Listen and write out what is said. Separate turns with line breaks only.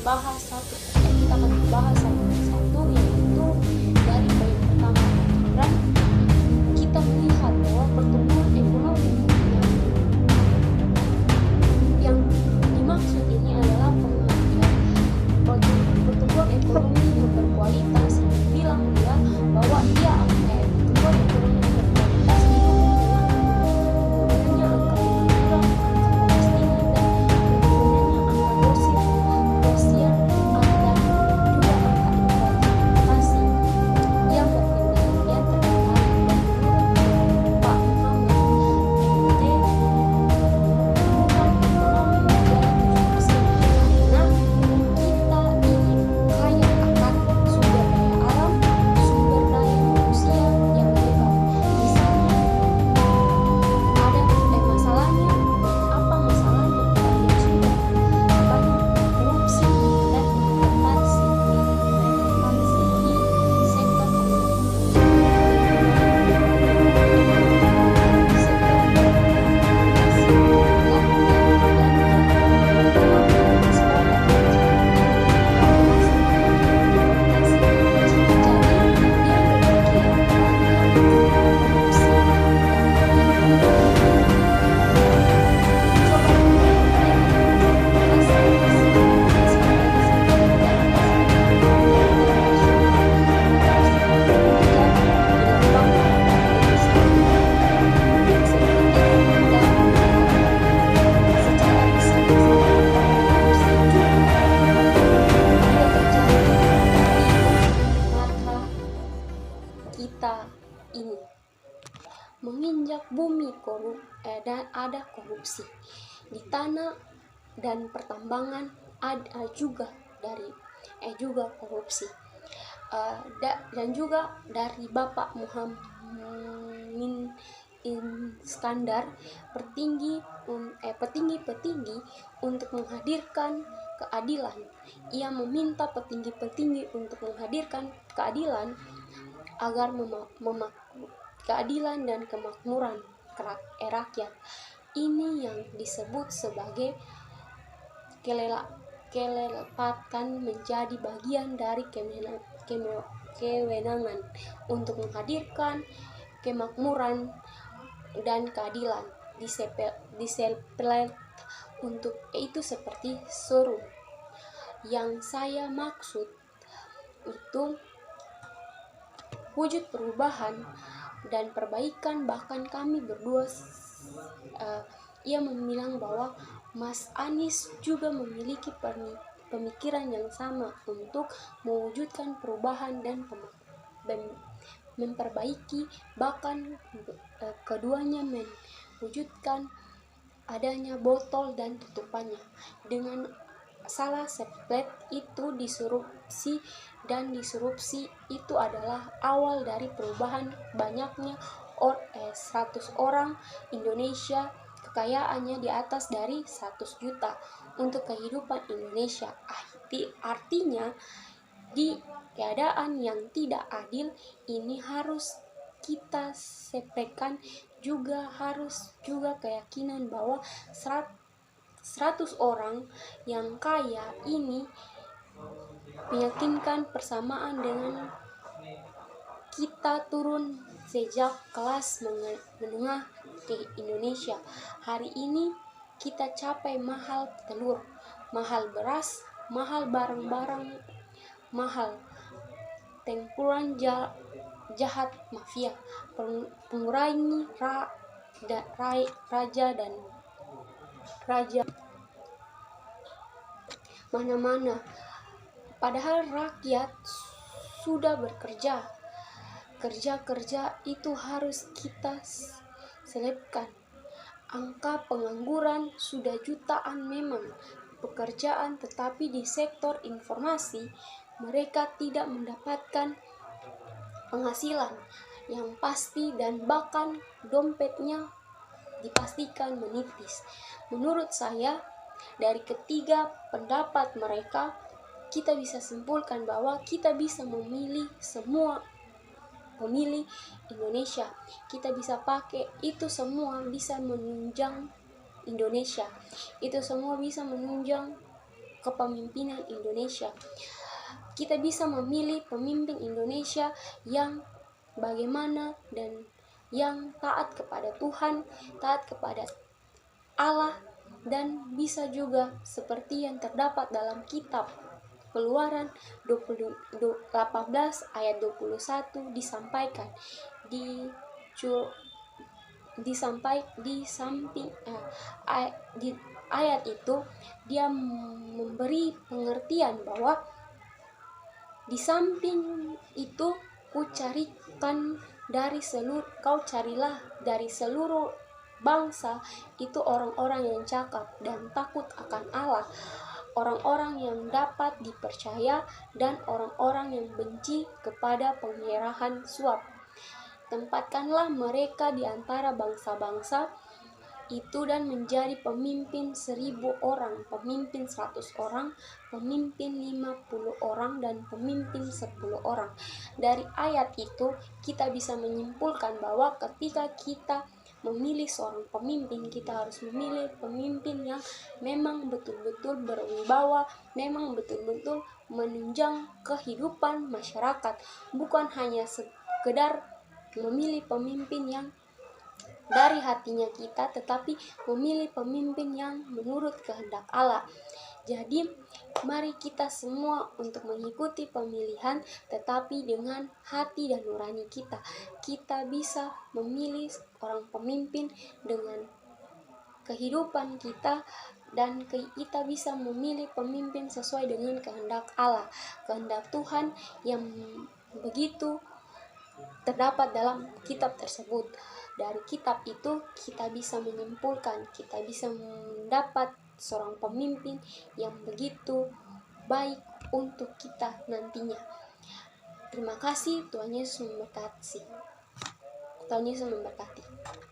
akan bahas satu persatu, yaitu dari poin pertama. Dan kita melihat bahwa pertumbuhan ekonomi yang dimaksud ini adalah pertumbuhan ekonomi yang berkualitas. Bilang dia bahwa dia pertumbuhan ekonomi yang berkualitas itu menurunnya angka pengangguran, angka kemiskinan, dan menurunnya angka dosia dan juga angka inflasi yang berkendalian terkendali. Dan menurut Pak Muhammad MT, pertumbuhan ekonomi menjadi 7% karena kita ini kaya akan sumber daya alam, sumber daya manusia yang hebat. Misalnya ada masalahnya, apa masalahnya? Banyak sudah banyak korupsi dan intervensi di sektor kita ini menginjak bumi dan ada korupsi di tanah dan pertambangan, ada juga juga korupsi, dan juga dari Bapak Muhammad Iskandar, petinggi-petinggi untuk menghadirkan keadilan. Ia meminta petinggi-petinggi untuk menghadirkan keadilan agar keadilan dan kemakmuran rakyat. Ini yang disebut sebagai kelepatan menjadi bagian dari kewenangan untuk menghadirkan kemakmuran dan keadilan. Diseplet untuk itu seperti seru. Yang saya maksud itu wujud perubahan dan perbaikan. Bahkan kami berdua, ia bilang bahwa Mas Anies juga memiliki pemikiran yang sama untuk mewujudkan perubahan dan memperbaiki. Bahkan keduanya mewujudkan adanya botol dan tutupannya. Dengan salah seplet itu disrupsi, dan disrupsi itu adalah awal dari perubahan. Banyaknya 100 orang Indonesia kekayaannya di atas dari 100 juta untuk kehidupan Indonesia. Artinya di keadaan yang tidak adil ini harus kita sepelekan juga, harus juga keyakinan bahwa 100 orang yang kaya ini meyakinkan persamaan dengan kita turun sejak kelas menengah ke Indonesia. Hari ini kita capai mahal telur, mahal beras, mahal barang-barang, mahal tengkuran jahat mafia, pengurangi raja mana-mana. Padahal rakyat sudah bekerja. Kerja itu harus kita selipkan. Angka pengangguran sudah jutaan memang pekerjaan, tetapi di sektor informasi mereka tidak mendapatkan penghasilan yang pasti, dan bahkan dompetnya dipastikan menipis. Menurut saya, dari ketiga pendapat mereka, kita bisa simpulkan bahwa kita bisa memilih semua pemilih Indonesia. Kita bisa pakai itu semua, bisa menunjang Indonesia. Itu semua bisa menunjang kepemimpinan Indonesia. Kita bisa memilih pemimpin Indonesia yang bagaimana dan yang taat kepada Tuhan, taat kepada Allah, dan bisa juga seperti yang terdapat dalam kitab Keluaran 18 ayat 21 disampaikan di samping di ayat itu dia memberi pengertian bahwa di samping itu kau carilah dari seluruh bangsa itu orang-orang yang cakap dan takut akan Allah, orang-orang yang dapat dipercaya, dan orang-orang yang benci kepada penyerahan suap. Tempatkanlah mereka di antara bangsa-bangsa itu dan menjadi pemimpin 1000 orang, pemimpin 100 orang, pemimpin 50 orang, dan pemimpin 10 orang. Dari ayat itu kita bisa menyimpulkan bahwa ketika kita memilih seorang pemimpin, kita harus memilih pemimpin yang memang betul-betul berwibawa, memang betul-betul menunjang kehidupan masyarakat, bukan hanya sekedar memilih pemimpin yang dari hatinya kita, tetapi memilih pemimpin yang menurut kehendak Allah. Jadi mari kita semua untuk mengikuti pemilihan, tetapi dengan hati dan nurani kita. Kita bisa memilih orang pemimpin dengan kehidupan kita, dan kita bisa memilih pemimpin sesuai dengan kehendak Allah, kehendak Tuhan yang begitu terdapat dalam kitab tersebut. Dari kitab itu kita bisa menyimpulkan, kita bisa mendapat seorang pemimpin yang begitu baik untuk kita nantinya. Terima kasih. Tuhan Yesus memberkati.